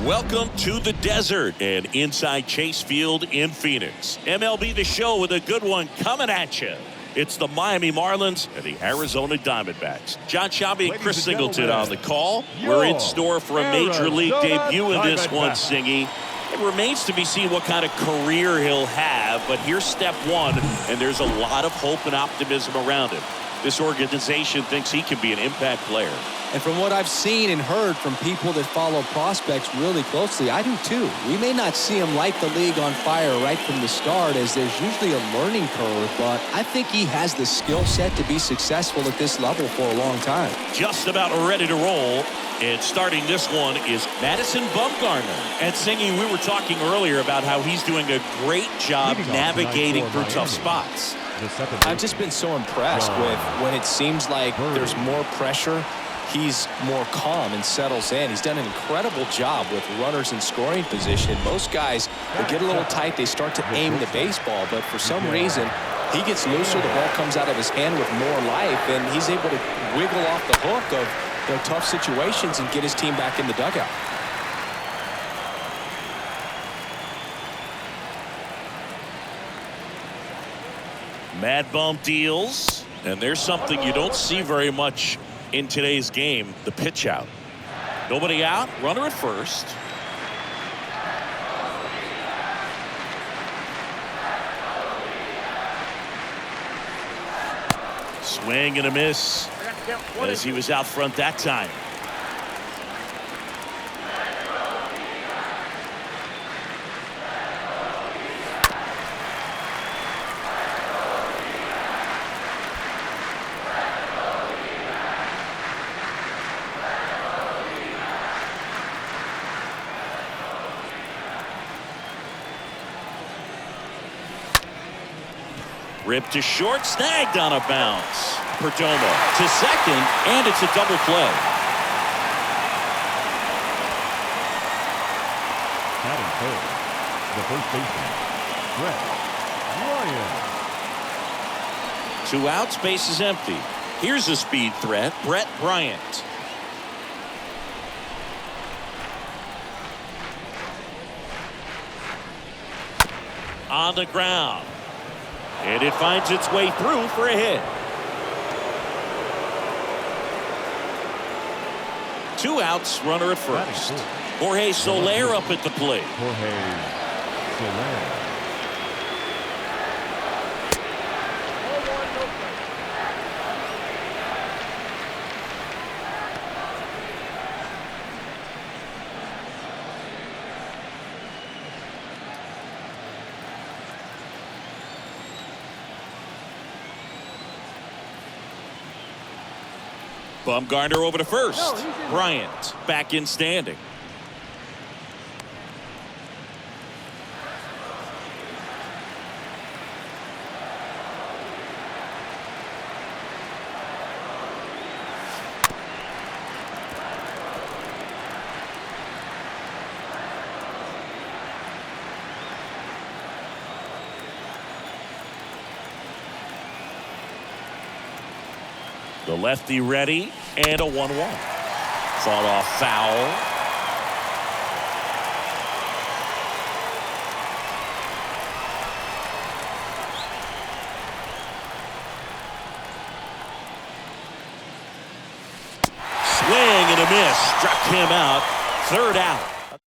Welcome to the desert and inside Chase Field in Phoenix. MLB The Show with a good one coming at you. It's the Miami Marlins and the Arizona Diamondbacks. John Shabby and Chris Singleton on the call. We're in store for a major league debut in this one, Singy. It remains to be seen what kind of career he'll have, but here's step one, and there's a lot of hope and optimism around him. This organization thinks he can be an impact player. And from what I've seen and heard from people that follow prospects really closely, I do too. We may not see him light the league on fire right from the start, as there's usually a learning curve, but I think he has the skill set to be successful at this level for a long time. Just about ready to roll. And starting this one is Madison Bumgarner. And Singy, we were talking earlier about how he's doing a great job navigating through tough spots. I've just been so impressed with when it seems like there's more pressure, he's more calm and settles in. He's done an incredible job with runners in scoring position. Most guys, they get a little tight, they start to aim the baseball, but for some reason, he gets looser, the ball comes out of his hand with more life, and he's able to wiggle off the hook of tough situations and get his team back in the dugout. Mad bump deals, and there's something you don't see very much in today's game, the pitch out. Nobody out, runner at first. Swing and a miss as he was out front that time. Ripped to short, snagged on a bounce. Perdomo to second, and it's a double play. Batting third, the first baseman, Brett Bryant. 2 outs, base is empty. Here's a speed threat, Brett Bryant. On the ground. And it finds its way through for a hit. 2 outs, runner at first. Jorge Soler up at the plate. Jorge Soler. Bumgarner over to first. Bryant back in standing. The lefty ready, and a 1-1. Fought off foul. Swing and a miss. Struck him out. 3rd out.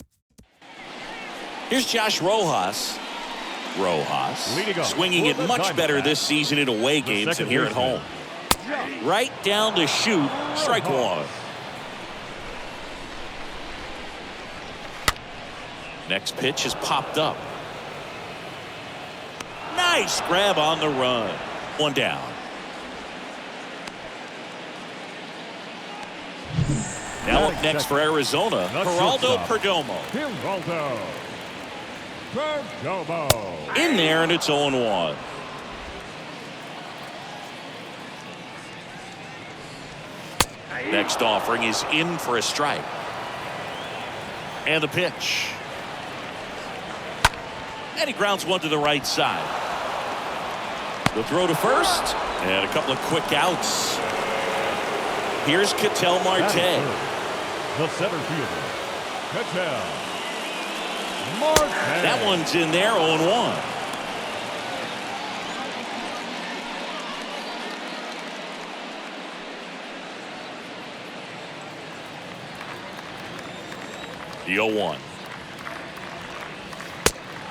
Here's Josh Rojas. Swinging it much better this season in away games than here at home. Right down to shoot. Strike 1. Next pitch has popped up. Nice grab on the run. 1 down. Now up next for Arizona, Geraldo Perdomo. In there, and it's 0-1. Next offering is in for a strike. And the pitch. And he grounds one to the right side. The throw to first. And a couple of quick outs. Here's Ketel Marte. The center fielder, Pitcher. Martin. That one's in there, 0-1. The 0-1.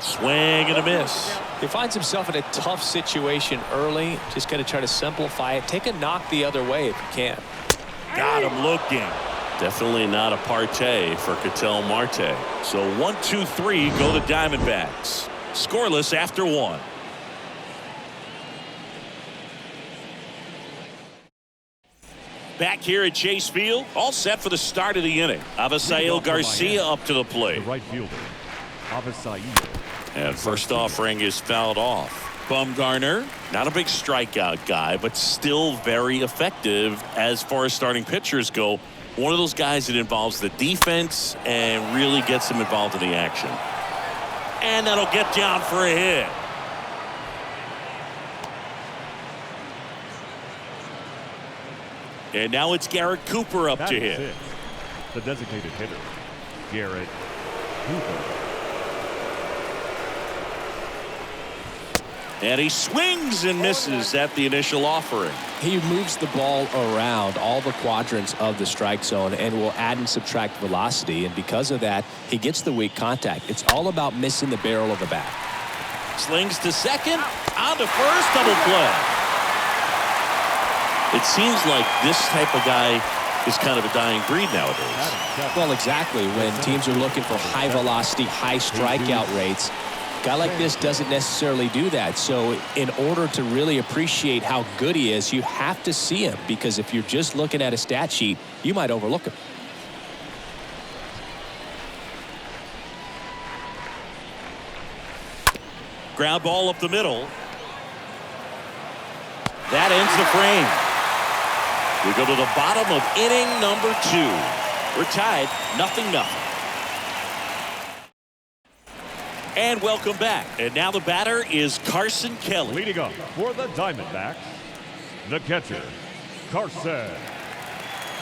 Swing and a miss. He finds himself in a tough situation early. Just got to try to simplify it. Take a knock the other way if you can. Got him looking. Definitely not a partay for Ketel Marte. So 1-2-3 go the Diamondbacks. Scoreless after 1. Back here at Chase Field, all set for the start of the inning. Avisail Garcia up to the plate. The right fielder, Avisail. And first offering is fouled off. Bumgarner, not a big strikeout guy, but still very effective as far as starting pitchers go. One of those guys that involves the defense and really gets them involved in the action. And that'll get down for a hit. And now it's Garrett Cooper up to hit. The designated hitter, Garrett Cooper. And he swings and misses at the initial offering. He moves the ball around all the quadrants of the strike zone and will add and subtract velocity. And because of that, he gets the weak contact. It's all about missing the barrel of the bat. Slings to second, on to first, double play. It seems like this type of guy is kind of a dying breed nowadays. Well, exactly. When teams are looking for high velocity, high strikeout rates, a guy like this doesn't necessarily do that. So in order to really appreciate how good he is, you have to see him, because if you're just looking at a stat sheet, you might overlook him. Ground ball up the middle. That ends the frame. We go to the bottom of inning number 2. We're tied 0-0. And welcome back. And now the batter is Carson Kelly. Leading up for the Diamondbacks, the catcher, Carson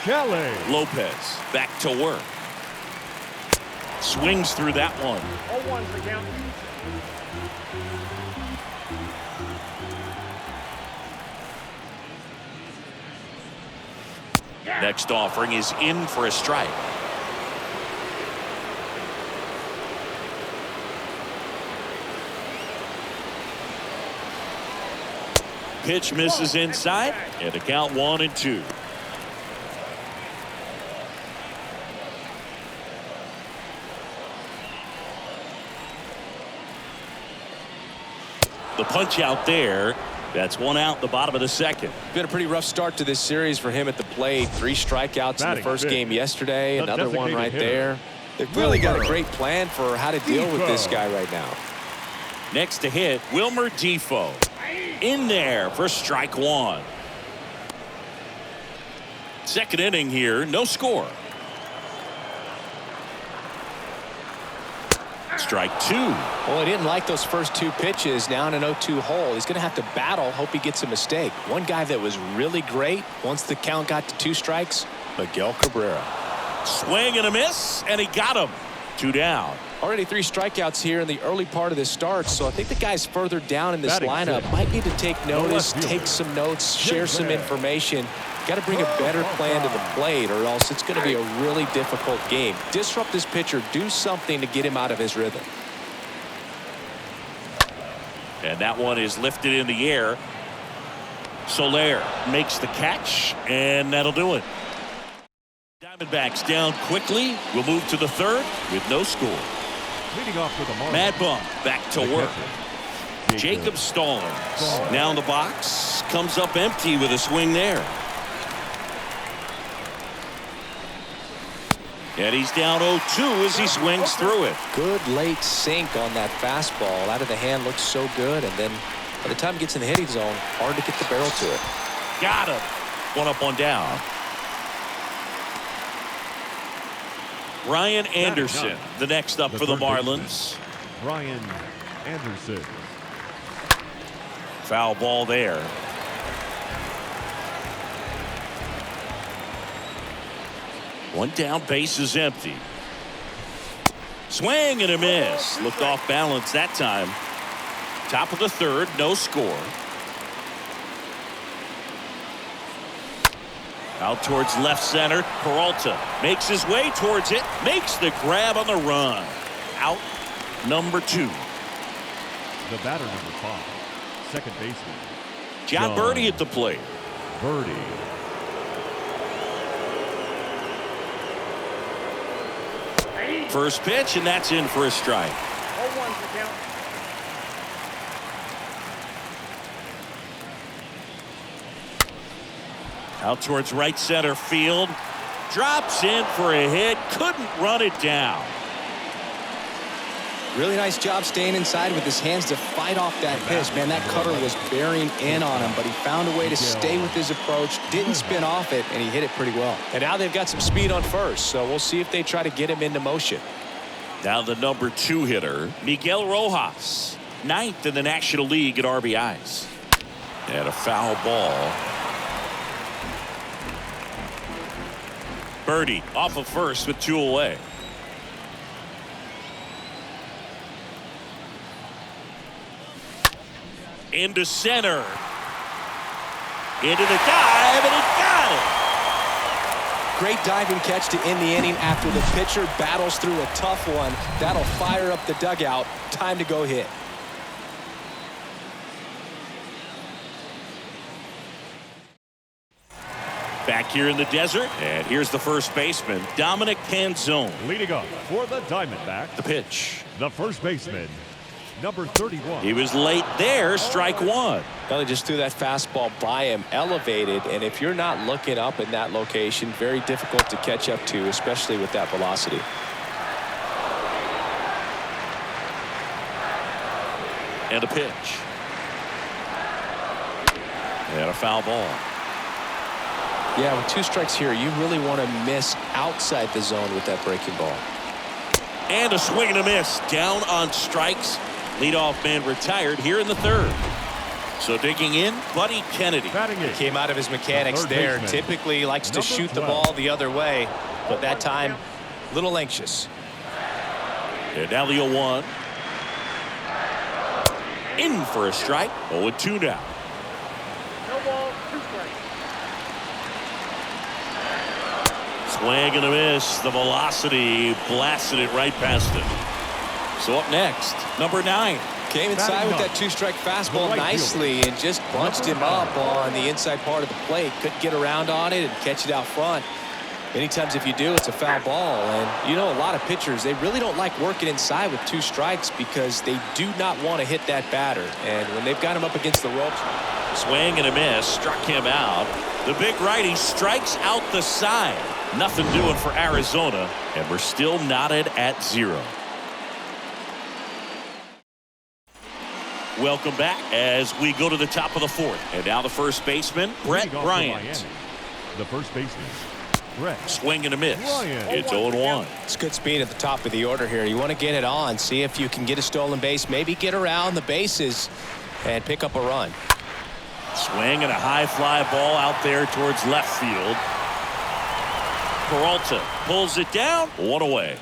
Kelly. Lopez back to work. Swings through that one. 0-1 the count. Next offering is in for a strike. Pitch misses inside, and the count 1-2. The punch out there. That's 1 out in the bottom of the second. Been a pretty rough start to this series for him at the plate. 3 strikeouts in the first game yesterday. Another one right there. They've really got a great plan for how to deal with this guy right now. Next to hit, Wilmer Defoe. In there for strike 1. Second inning here, no score. Strike 2. Well, he didn't like those first 2 pitches. Now in an 0-2 hole, he's going to have to battle. Hope he gets a mistake. One guy that was really great once the count got to 2 strikes, Miguel Cabrera. Swing and a miss, and he got him. 2 down. Already 3 strikeouts here in the early part of this start, so I think the guys further down in this lineup might need to take notice, take some notes, share some information. Got to bring a better plan to the plate, or else it's going to be a really difficult game. Disrupt this pitcher, do something to get him out of his rhythm. And that one is lifted in the air. Soler makes the catch, and that'll do it. Diamondbacks down quickly. We'll move to the 3rd with no score. Leading off for the Marlins, Mad Bum back to work. catcher, Jacob Stallings now in the box. Comes up empty with a swing there. And he's down 0-2 as he swings through it. Good late sink on that fastball. Out of the hand, looks so good, and then by the time it gets in the hitting zone, hard to get the barrel to it. Got him. 1 up, 1 down. Ryan Anderson, the next up for the Marlins. Ryan Anderson. Foul ball there. One down, base is empty. Swing and a miss. Looked off balance that time. Top of the third, no score. Out towards left center. Peralta makes his way towards it. Makes the grab on the run. Out number 2. The batter number 5. Second baseman. John Birdie at the plate. Birdie. First pitch, and that's in for a strike. 0-1's the count. Out towards right center field. Drops in for a hit. Couldn't run it down. Really nice job staying inside with his hands to fight off that pitch. Man, that cutter was bearing in on him, but he found a way to stay with his approach, didn't spin off it, and he hit it pretty well. And now they've got some speed on first, so we'll see if they try to get him into motion. Now the number 2 hitter, Miguel Rojas, 9th in the National League at RBIs. And a foul ball. Birdie off of first with 2 away. Into center. Into the dive, and he got it. Great diving catch to end the inning after the pitcher battles through a tough one. That'll fire up the dugout. Time to go hit. Back here in the desert, and here's the first baseman, Dominic Canzone. Leading up for the Diamondbacks. The pitch. The first baseman, number 31. He was late there, strike 1. Well, he just threw that fastball by him, elevated, and if you're not looking up in that location, very difficult to catch up to, especially with that velocity. And a pitch. And a foul ball. Yeah, with 2 strikes here, you really want to miss outside the zone with that breaking ball. And a swing and a miss. Down on strikes. Leadoff man retired here in the 3rd. So digging in, Buddy Kennedy. Batting Came out of his mechanics there. baseman, Typically likes to number shoot the 12. ball the other way, but that time, a little anxious. And now the 0-1. In for a strike. 0-2 now. No ball, 2 strikes. Swing and a miss. The velocity blasted it right past him. So up next, number 9. Came inside with that 2-strike fastball right nicely and just bunched him up on the inside part of the plate. Couldn't get around on it and catch it out front. Many times if you do, it's a foul ball. And you know, a lot of pitchers, they really don't like working inside with 2 strikes because they do not want to hit that batter. And when they've got him up against the ropes. Swing and a miss. Struck him out. The big righty strikes out the side. Nothing doing for Arizona. And we're still knotted at 0. Welcome back as we go to the top of the 4th. And now the first baseman, Brett Leading off for Bryant. Miami, the first baseman, Brett. Swing and a miss. Bryant. It's 0-1. It's good speed at the top of the order here. You want to get it on, see if you can get a stolen base, maybe get around the bases and pick up a run. Swing and a high fly ball out there towards left field. Peralta pulls it down. 1 away.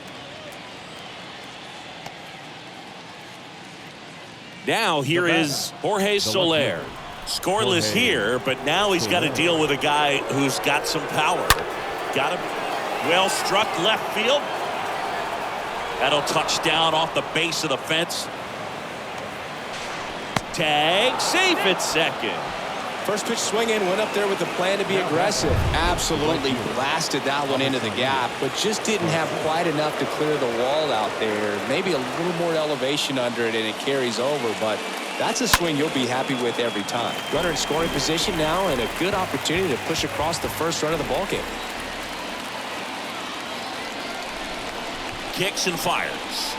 Now here is Jorge Soler. Scoreless Jorge. here, but now he's got to deal with a guy who's got some power. Got him well struck left field. That'll touch down off the base of the fence. Tag safe at second. First pitch swinging, went up there with a plan to be aggressive. Absolutely blasted that one into the gap, but just didn't have quite enough to clear the wall out there. Maybe a little more elevation under it and it carries over, but that's a swing you'll be happy with every time. Runner in scoring position now and a good opportunity to push across the first run of the ballgame. Kicks and fires.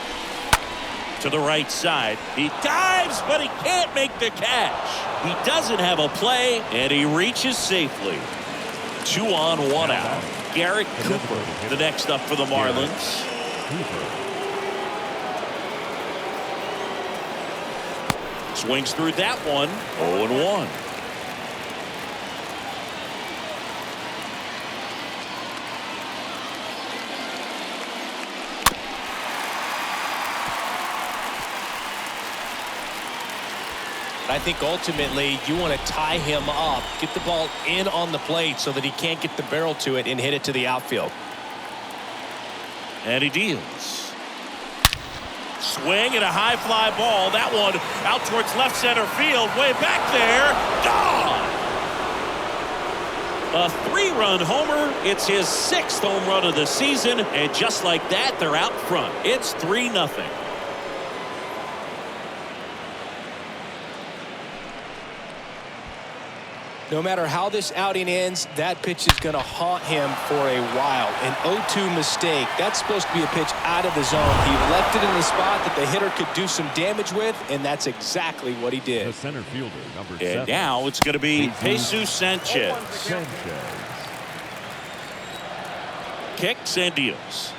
To the right side. He dives, but he can't make the catch. He doesn't have a play, and he reaches safely. 2 on, 1 out. Garrett Cooper, the next up for the Marlins. Swings through that one. 0-1. I think ultimately you want to tie him up, get the ball in on the plate so that he can't get the barrel to it and hit it to the outfield. And he deals. Swing and a high fly ball. That one out towards left center field. Way back there. Gone! A 3-run homer. It's his 6th home run of the season. And just like that, they're out front. It's 3-0. No matter how this outing ends, that pitch is going to haunt him for a while. An 0-2 mistake. That's supposed to be a pitch out of the zone. He left it in the spot that the hitter could do some damage with, and that's exactly what he did. The center fielder, number 7. And now it's going to be Jesus Sanchez. Kicks and deals.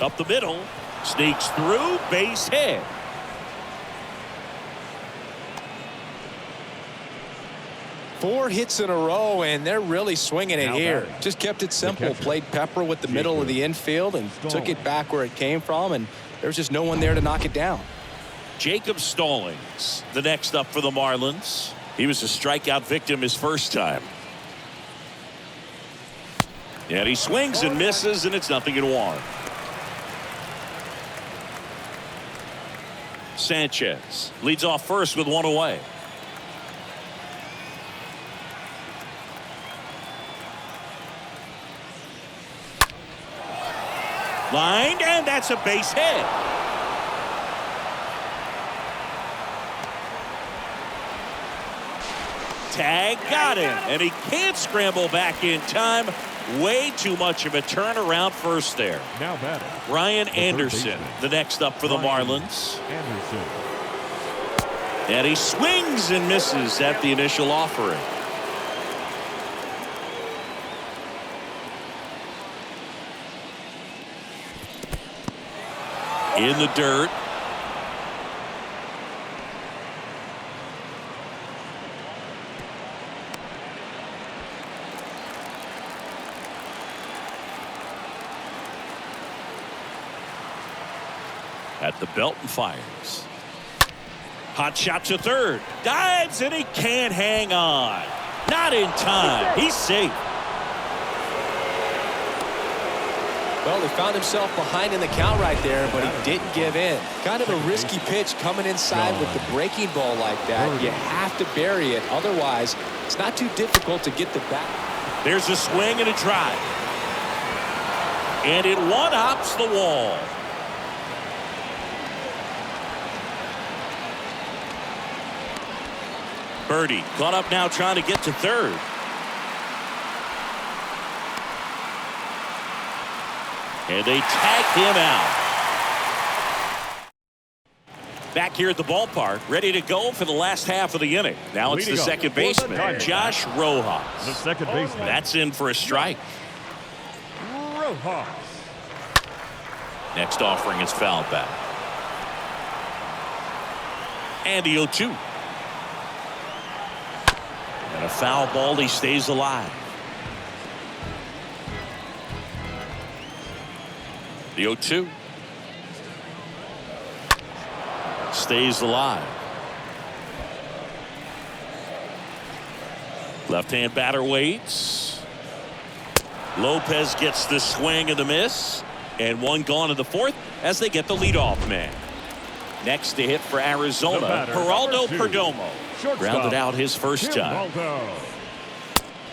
Up the middle. Sneaks through. Base hit. Four hits in a row, and they're really swinging it Now here. batting. Just kept it simple. Played Pepper with the middle of the infield and took it back where it came from, and there's just no one there to knock it down. Jacob Stallings, the next up for the Marlins. He was a strikeout victim his first time. And he swings and misses, and it's 0-1. Sanchez leads off first with 1 away. Lined, and that's a base hit. Tag got him, and he can't scramble back in time. Way too much of a turnaround first there. Now batting. Ryan The Anderson, the next up for the Marlins. Anderson. And he swings and misses at the initial offering. In the dirt. At the belt and fires. Hot shot to third. Dives and he can't hang on. Not in time. He's safe. Well, he found himself behind in the count right there, but he didn't give in. Kind of a risky pitch coming inside with the breaking ball like that. You have to bury it. Otherwise, it's not too difficult to get the bat. There's a swing and a drive. And it one-hops the wall. Birdie caught up now trying to get to third. And they tag him out. Back here at the ballpark, ready to go for the last half of the inning. Now it's the second baseman, Josh Rojas. The second baseman. That's in for a strike. Rojas. Next offering is fouled back. And the 0-2. And a foul ball, he stays alive. The 0-2. Stays alive. Left-hand batter waits. Lopez gets the swing and the miss. And one gone in the fourth as they get the leadoff man. Next to hit for Arizona, Geraldo Perdomo. Grounded out his first time.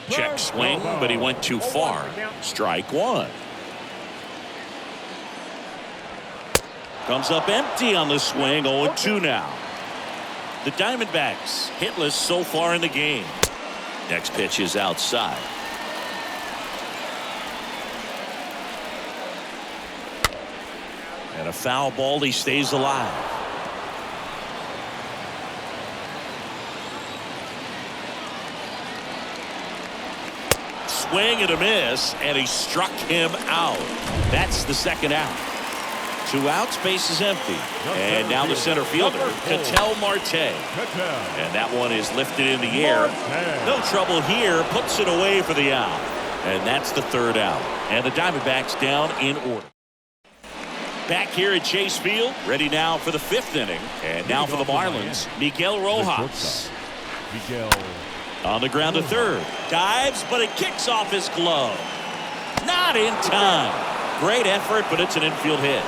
Check swing, but he went too far. Strike one. Comes up empty on the swing. 0-2 now. The Diamondbacks hitless so far in the game. Next pitch is outside. And a foul ball. He stays alive. Swing and a miss, and he struck him out. That's the second out. 2 outs, base is empty. And now the center fielder, Ketel Marte. And that one is lifted in the air. No trouble here, puts it away for the out. And that's the third out. And the Diamondbacks down in order. Back here at Chase Field, ready now for the 5th inning. And now for the Marlins, Miguel Rojas. Miguel. On the ground to third. Dives, but it kicks off his glove. Not in time. Great effort, but it's an infield hit.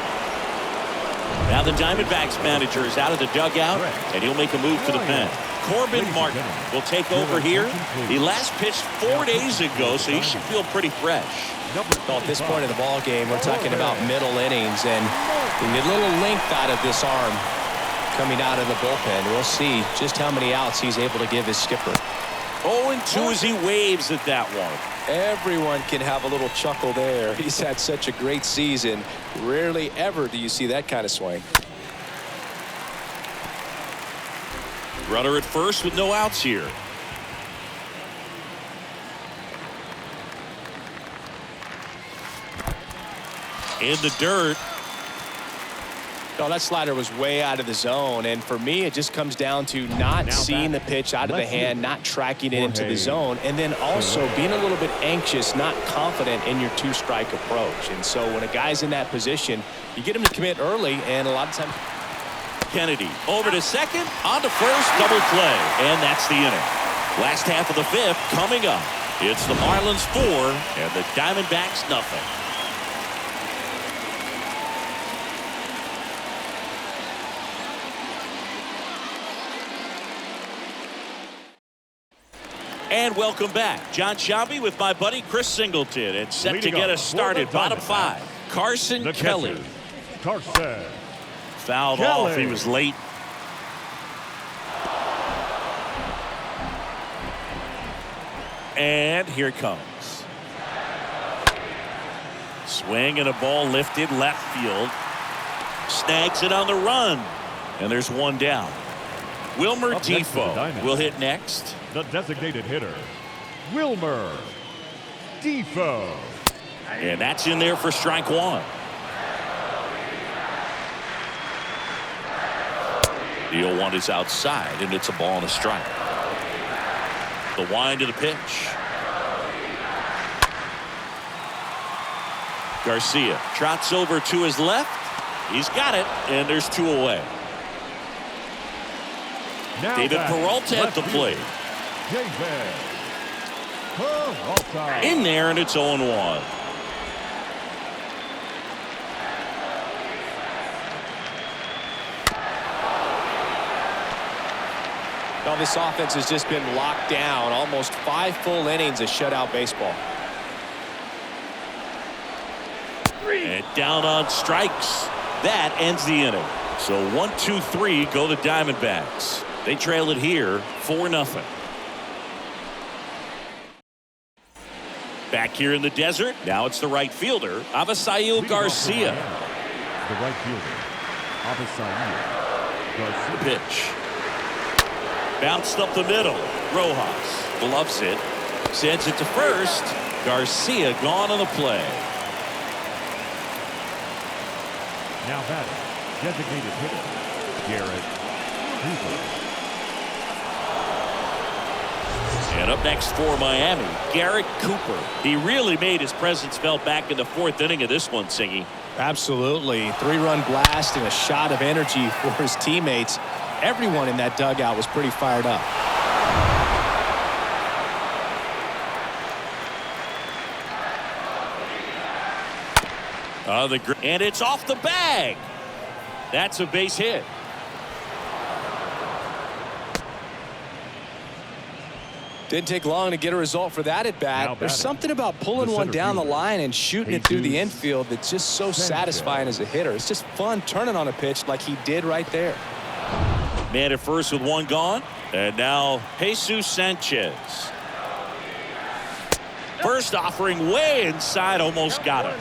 Now the Diamondbacks manager is out of the dugout, and he'll make a move to the pen. Corbin Martin will take over here. He last pitched 4 days ago, so he should feel pretty fresh. Well, at this point of the ball game, we're talking about middle innings, and the little length out of this arm coming out of the bullpen. We'll see just how many outs he's able to give his skipper. 0-2 as he waves at that one. Everyone can have a little chuckle there. He's had such a great season. Rarely ever do you see that kind of swing. Runner at first with no outs here. In the dirt. No, that slider was way out of the zone, and for me, it just comes down to not seeing the pitch out of the hand, not tracking it into the zone, and then also being a little bit anxious, not confident in your two-strike approach. And so when a guy's in that position, you get him to commit early, and a lot of times. Kennedy over to second, on to first, double play, and that's the inning. Last half of the 5th coming up. It's the Marlins 4 and the Diamondbacks nothing. And welcome back. John Sciambi with my buddy Chris Singleton, and set to get us started. Bottom 5, Carson Kelly. Carson. Fouled off. He was late. And here it comes. Swing and a ball lifted left field. Snags it on the run. And there's one down. Wilmer Defoe will hit next. The designated hitter, Wilmer Defoe. And that's in there for strike one. The 0-1 is outside, and it's a ball and a strike. The wind of the pitch. Garcia trots over to his left. He's got it, and there's 2 away. Now David Peralta at the plate. In there, and it's 0-1. Well, this offense has just been locked down. Almost 5 full innings of shutout baseball. And down on strikes. That ends the inning. So 1-2-3 go the Diamondbacks. They trail it here 4-0. Back here in the desert, now it's the right fielder, Avisail Garcia. The right fielder, Avisail Garcia. The pitch. Bounced up the middle. Rojas gloves it. Sends it to first. Garcia gone on the play. Now batting, designated hitter, Garrett Cooper. And up next for Miami, Garrett Cooper. He really made his presence felt back in the 4th inning of this one, Singy. Absolutely. 3-run blast and a shot of energy for his teammates. Everyone in that dugout was pretty fired up. And it's off the bag. That's a base hit. Didn't take long to get a result for that at bat. There's something about pulling one down the line and shooting it through the infield that's just so satisfying as a hitter. It's just fun turning on a pitch like he did right there. Man at first with 1 gone. And now Jesus Sanchez. First offering way inside, almost got him.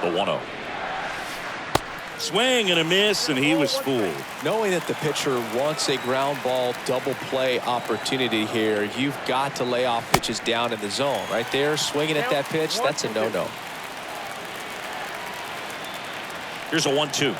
The 1-0. Swing and a miss, and he was fooled. Knowing that the pitcher wants a ground ball double play opportunity here, you've got to lay off pitches down in the zone. Right there, swinging at that pitch, that's a no-no. Here's a 1-2.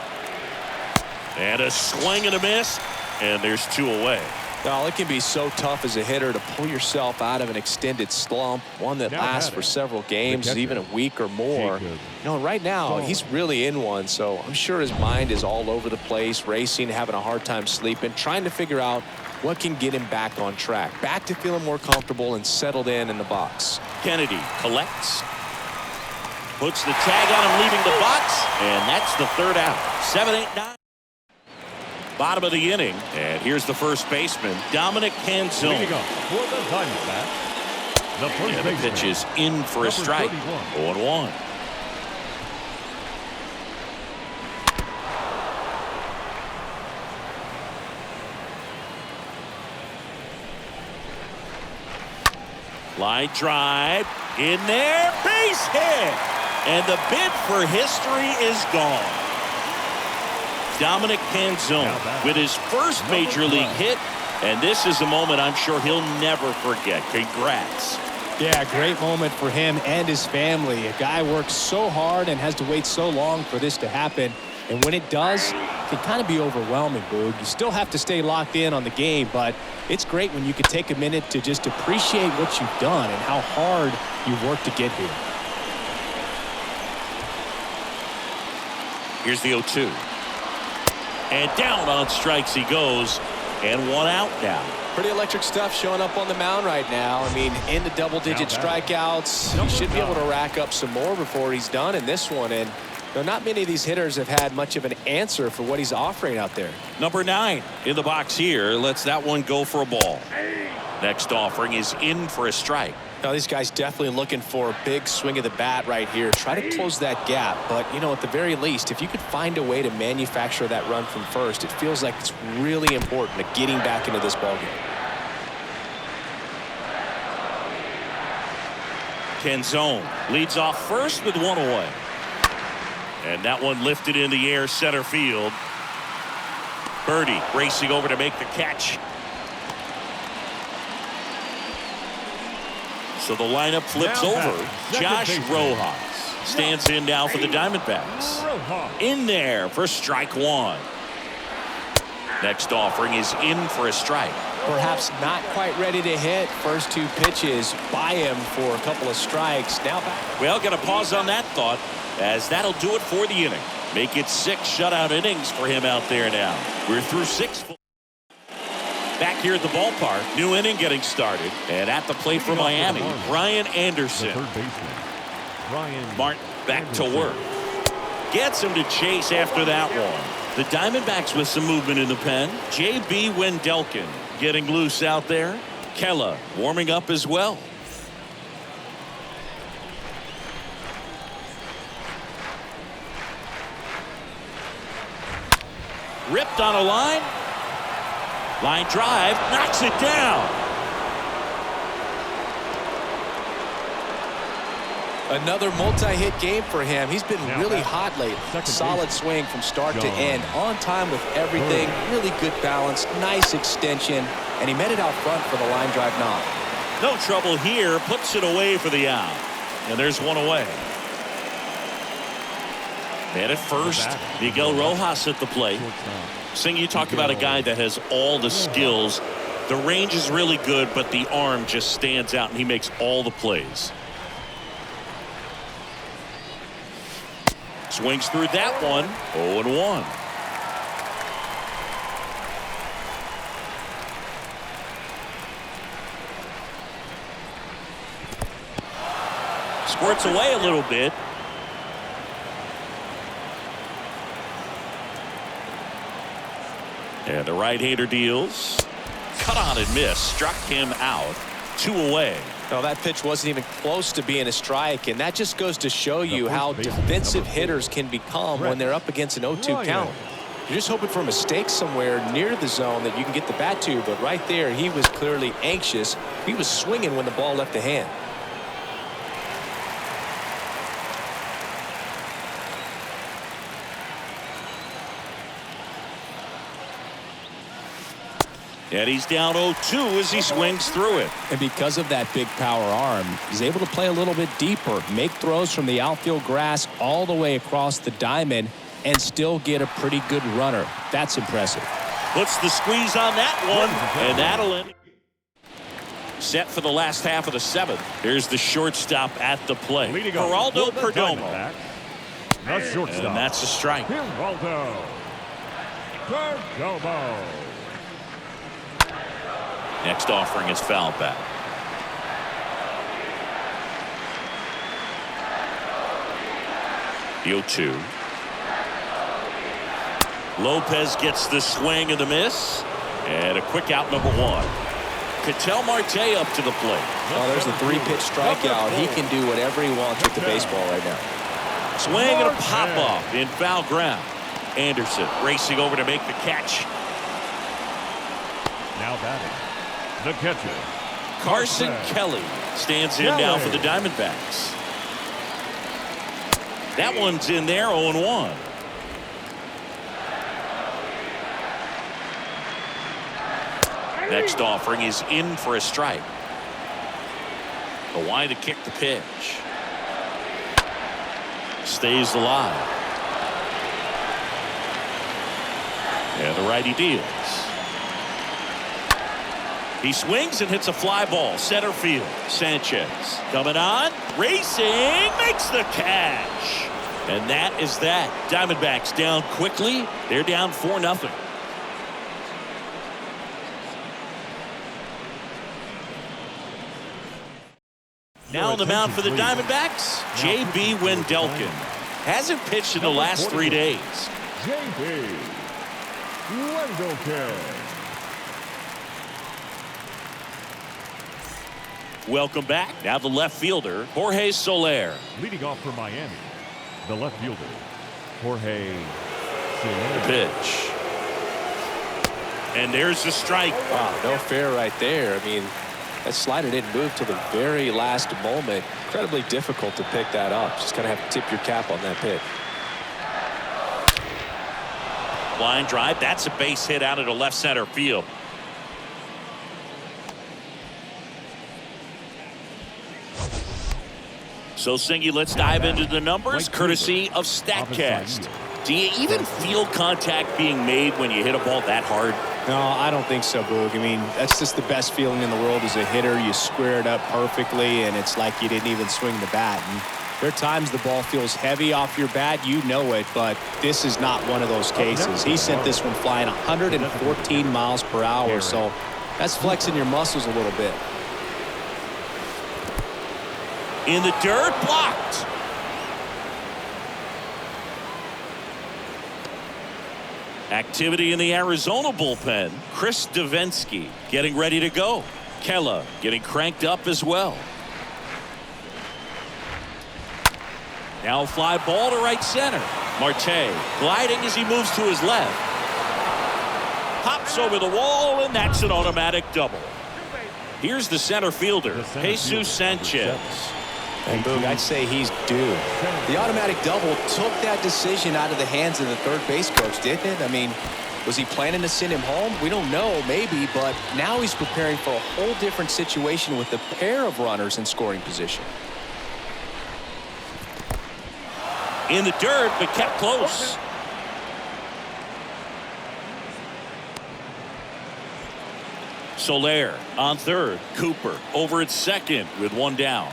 And a swing and a miss, and there's 2 away. Well, it can be so tough as a hitter to pull yourself out of an extended slump, one that lasts for several games, even a week or more. You know, right now, he's really in one, so I'm sure his mind is all over the place, racing, having a hard time sleeping, trying to figure out what can get him back on track, back to feeling more comfortable and settled in the box. Kennedy collects. Puts the tag on him, leaving the box, and that's the third out. 7-8-9. Bottom of the inning, and here's the first baseman, Dominic Canzone. Leading up for the Diamondbacks, the first And the baseman, pitch is in for a strike. 0-1. Line drive in there, base hit, and the bid for history is gone. Dominic Canzone with his first major league hit, and this is a moment I'm sure he'll never forget. Congrats. Yeah, great moment for him and his family. A guy works so hard and has to wait so long for this to happen. And when it does, it can kind of be overwhelming, Boog. You still have to stay locked in on the game, but it's great when you can take a minute to just appreciate what you've done and how hard you've worked to get here. Here's the 0-2. And down on strikes he goes, and one out now. Pretty electric stuff showing up on the mound right now. I mean, into double-digit strikeouts. He should be able to rack up some more before he's done in this one. And not many of these hitters have had much of an answer for what he's offering out there. Number 9 in the box here lets that one go for a ball. Next offering is in for a strike. Now, these guys definitely looking for a big swing of the bat right here. Try to close that gap. But, you know, at the very least, if you could find a way to manufacture that run from first, it feels like it's really important to getting back into this ballgame. Canzone leads off first with one away. And that one lifted in the air center field. Birdie racing over to make the catch. So the lineup flips over. Josh Rojas stands in now for the Diamondbacks. In there for strike one. Next offering is in for a strike. Perhaps not quite ready to hit. First two pitches by him for a couple of strikes. Now back. Well, got to pause on that thought, as that'll do it for the inning. Make it 6 shutout innings for him out there now. We're through 6. Back here at the ballpark, new inning getting started, and at the plate for Miami, Brian Anderson. Third baseman, Brian Martin back to work. Gets him to chase after that one. The Diamondbacks with some movement in the pen. J.B. Wendelken getting loose out there. Kella warming up as well. Ripped on a line. Line drive, knocks it down. Another multi-hit game for him. He's been really hot lately. Solid swing from start to end. On time with everything. Really good balance. Nice extension. And he met it out front for the line drive knock. No trouble here. Puts it away for the out. And there's one away. And at first, Miguel Rojas at the plate. Sing, you talk about a guy that has all the skills. The range is really good, but the arm just stands out, and he makes all the plays. Swings through that one. 0-1. Squirts away a little bit. And the right-hander deals. Cut on and miss. Struck him out. 2 away. No, that pitch wasn't even close to being a strike, and that just goes to show you how defensive hitters can become when they're up against an 0-2 count. You're just hoping for a mistake somewhere near the zone that you can get the bat to, but right there, he was clearly anxious. He was swinging when the ball left the hand. And he's down 0-2 as he swings through it. And because of that big power arm, he's able to play a little bit deeper, make throws from the outfield grass all the way across the diamond, and still get a pretty good runner. That's impressive. Puts the squeeze on that one, and that'll end. Set for the last half of the seventh. Here's the shortstop at the plate. Geraldo Perdomo. The shortstop. And that's a strike. Geraldo Perdomo. Next offering is foul back. The 0-2. Lopez gets the swing and the miss. And a quick out, number one. Ketel Marte up to the plate. Oh, there's the 3-pitch strikeout. He can do whatever he wants with the baseball right now. Swing and a pop-off in foul ground. Anderson racing over to make the catch. Now batting, the catcher, Carson Kelly stands in now for the Diamondbacks. That one's in there, 0-1. Next offering is in for a strike. The wide to kick the pitch. Stays alive. And the righty deals. He swings and hits a fly ball. Center field. Sanchez coming on. Racing. Makes the catch. And that is that. Diamondbacks down quickly. They're down 4-0. Now on the mound for the Diamondbacks, J.B. Wendelken. Hasn't pitched in the last 3 days. J.B. Wendelken. Welcome back. Now the left fielder, Jorge Soler. Leading off for Miami, the left fielder, Jorge The Soler. pitch. And there's the strike. Wow, no fair right there. I mean, that slider didn't move till the very last moment. Incredibly difficult to pick that up. Just kind of have to tip your cap on that pitch. Line drive. That's a base hit out of the left center field. So, Singy, let's dive into the numbers, courtesy of StatCast. Do you even feel contact being made when you hit a ball that hard? No, I don't think so, Boog. I mean, that's just the best feeling in the world as a hitter. You square it up perfectly, and it's like you didn't even swing the bat. And there are times the ball feels heavy off your bat. You know it, but this is not one of those cases. He sent this one flying 114 miles per hour, so that's flexing your muscles a little bit. In the dirt, blocked. Activity in the Arizona bullpen. Chris Davinsky getting ready to go. Kella getting cranked up as well. Now fly ball to right center. Marte gliding as he moves to his left. Hops over the wall, and that's an automatic double. Here's the center fielder, Jesus Sanchez. And Boog, I'd say he's due. The automatic double took that decision out of the hands of the third base coach, didn't it? I mean, was he planning to send him home? We don't know, maybe, but now he's preparing for a whole different situation with a pair of runners in scoring position. In the dirt, but kept close. Soler on third. Cooper over at second with one down.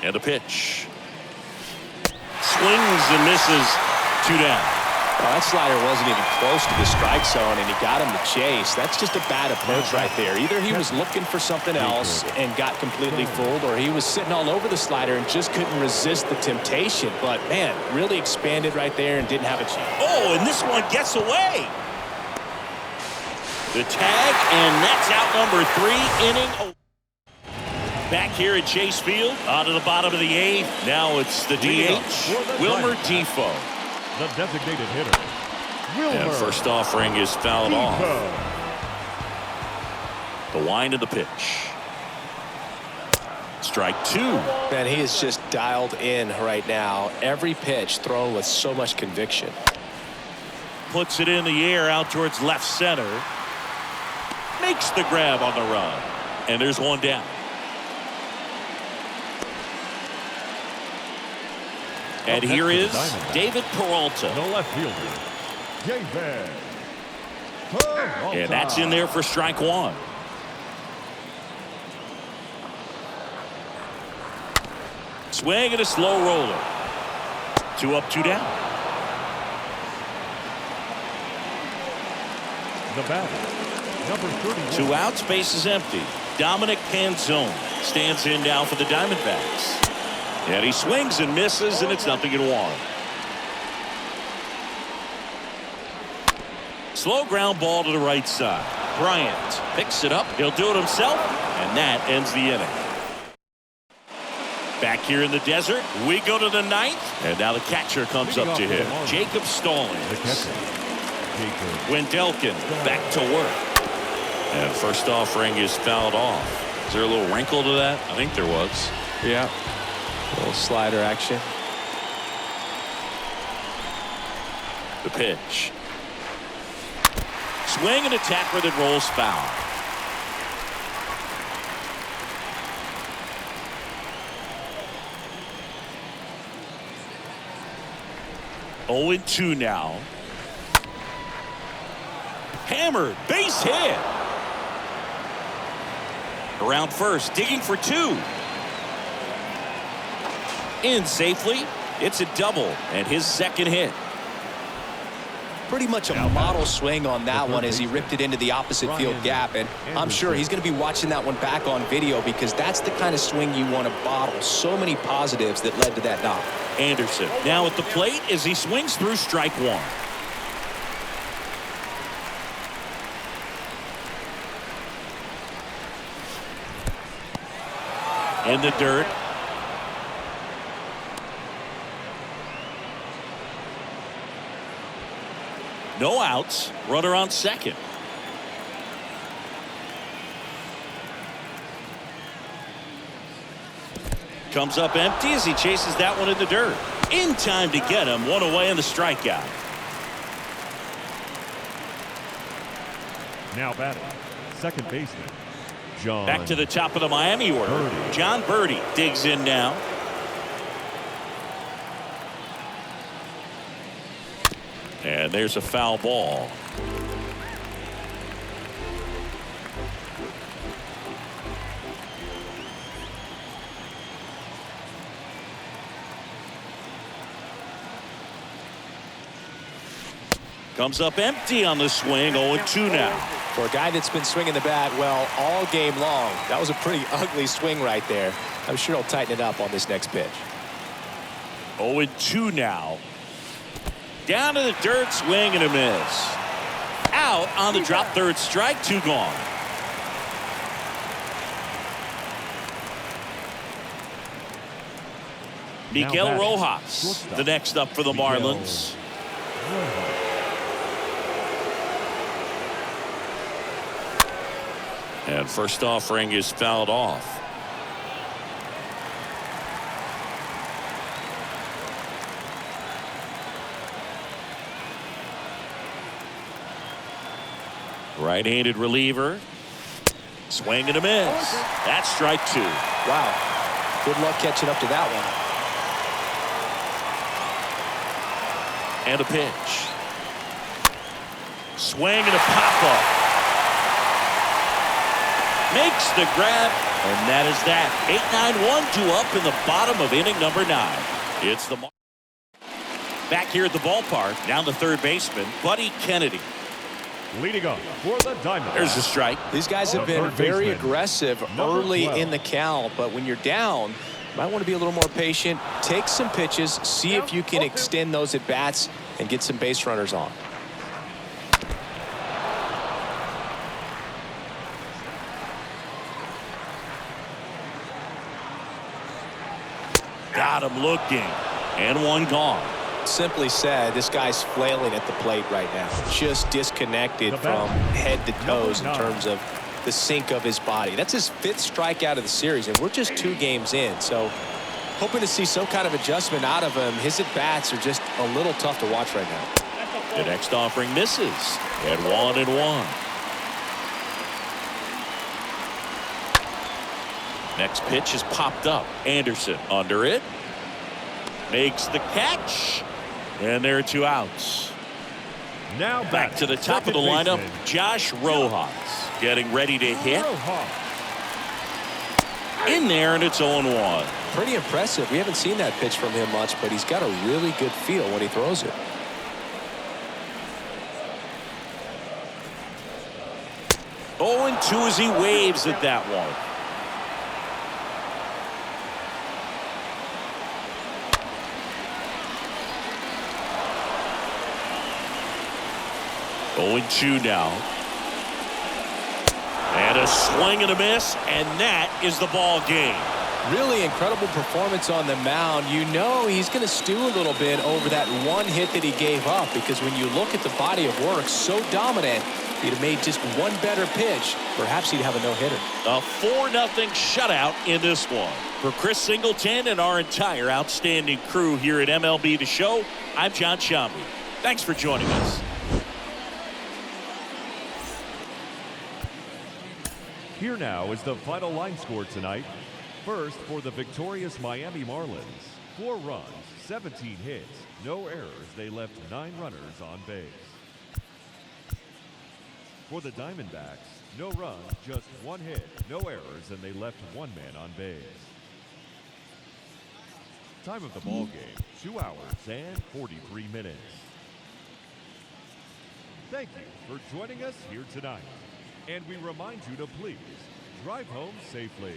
And a pitch. Swings and misses. 2 down. Well, that slider wasn't even close to the strike zone, and he got him to chase. That's just a bad approach right there. Either he was looking for something else and got completely fooled, or he was sitting all over the slider and just couldn't resist the temptation. But, man, really expanded right there and didn't have a chance. Oh, and this one gets away. The tag, and that's out number 3 inning. Back here at Chase Field, on to the bottom of the 8th. Now it's the DH, Wilmer Difo. The designated hitter, Wilmer. And first offering is fouled off. The wind of the pitch. Strike 2. Man, he is just dialed in right now. Every pitch thrown with so much conviction. puts it in the air out towards left center. Makes the grab on the run. And there's one down. And here is David Peralta. The left fielder, David Peralta. And that's in there for strike one. Swing and a slow roller. 2 up, 2 down. The batter, number 31. 2 outs, base is empty. Dominic Canzone stands in now for the Diamondbacks. And he swings and misses, and it's 0-1. Slow ground ball to the right side. Bryant picks it up. He'll do it himself, and that ends the inning. Back here in the desert, we go to the 9th, and now the catcher comes up to him. Jacob Stallings. The catcher, Jacob. Wendelken back to work. And first offering is fouled off. Is there a little wrinkle to that? I think there was. Yeah. A little slider action. The pitch. Swing and a tackler that rolls foul. Oh, 0-2 now. Hammered, base hit. Around first, digging for 2. In safely. It's a double and his second hit. Pretty much a model swing on that one as he ripped it into the opposite field gap, and I'm sure he's going to be watching that one back on video because that's the kind of swing you want to bottle. So many positives that led to that knock. Anderson now at the plate as he swings through strike 1. In the dirt. No outs. Runner on second. Comes up empty as he chases that one in the dirt. In time to get him. One away in the strikeout. Now batting, second baseman, John. Back to the top of the Miami order. Birdie. John Birdie digs in now. And there's a foul ball. Comes up empty on the swing. 0-2 now. For a guy that's been swinging the bat well all game long, that was a pretty ugly swing right there. I'm sure he'll tighten it up on this next pitch. 0-2 now. Down to the dirt, swing and a miss. Out on the drop, third strike, 2 gone. Miguel Rojas, the next up for the Marlins. And first offering is fouled off. Right-handed reliever. Swing and a miss. That's strike 2. Wow. Good luck catching up to that one. And a pitch. Swing and a pop-up. Makes the grab, and that is that. 8-9, 1-2 up in the bottom of inning number 9. It's the back here at the ballpark. Down the third baseman, Buddy Kennedy. Leading up for the Diamondbacks. There's a strike. These guys have been very aggressive early in the count, but when you're down, you might want to be a little more patient. Take some pitches, see if you can extend those at bats and get some base runners on. Got him looking, and one gone. Simply said, this guy's flailing at the plate right now. Just disconnected from head to toes in terms of the sink of his body. That's his 5th strikeout of the series, and we're just 2 games in. So hoping to see some kind of adjustment out of him. His at-bats are just a little tough to watch right now. The next offering misses. At 1-1. Next pitch is popped up. Anderson under it. Makes the catch. And there are 2 outs. Now Back to the top of the lineup, Josh Rojas getting ready to hit. In there, and it's 0-1. Pretty impressive. We haven't seen that pitch from him much, but he's got a really good feel when he throws it. Oh, and 2 as he waves at that one. Oh, and 2 now. And a swing and a miss, and that is the ball game. Really incredible performance on the mound. You know he's going to stew a little bit over that one hit that he gave up, because when you look at the body of work, so dominant, if he'd have made just one better pitch, perhaps he'd have a no-hitter. A 4-0 shutout in this one. For Chris Singleton and our entire outstanding crew here at MLB The Show, I'm John Shambi. Thanks for joining us. Here now is the final line score tonight. First, for the victorious Miami Marlins, 4 runs, 17 hits, no errors. They left 9 runners on base. For the Diamondbacks, no runs, just 1 hit, no errors, and they left 1 man on base. Time of the ball game, 2 hours and 43 minutes. Thank you for joining us here tonight. And we remind you to please drive home safely.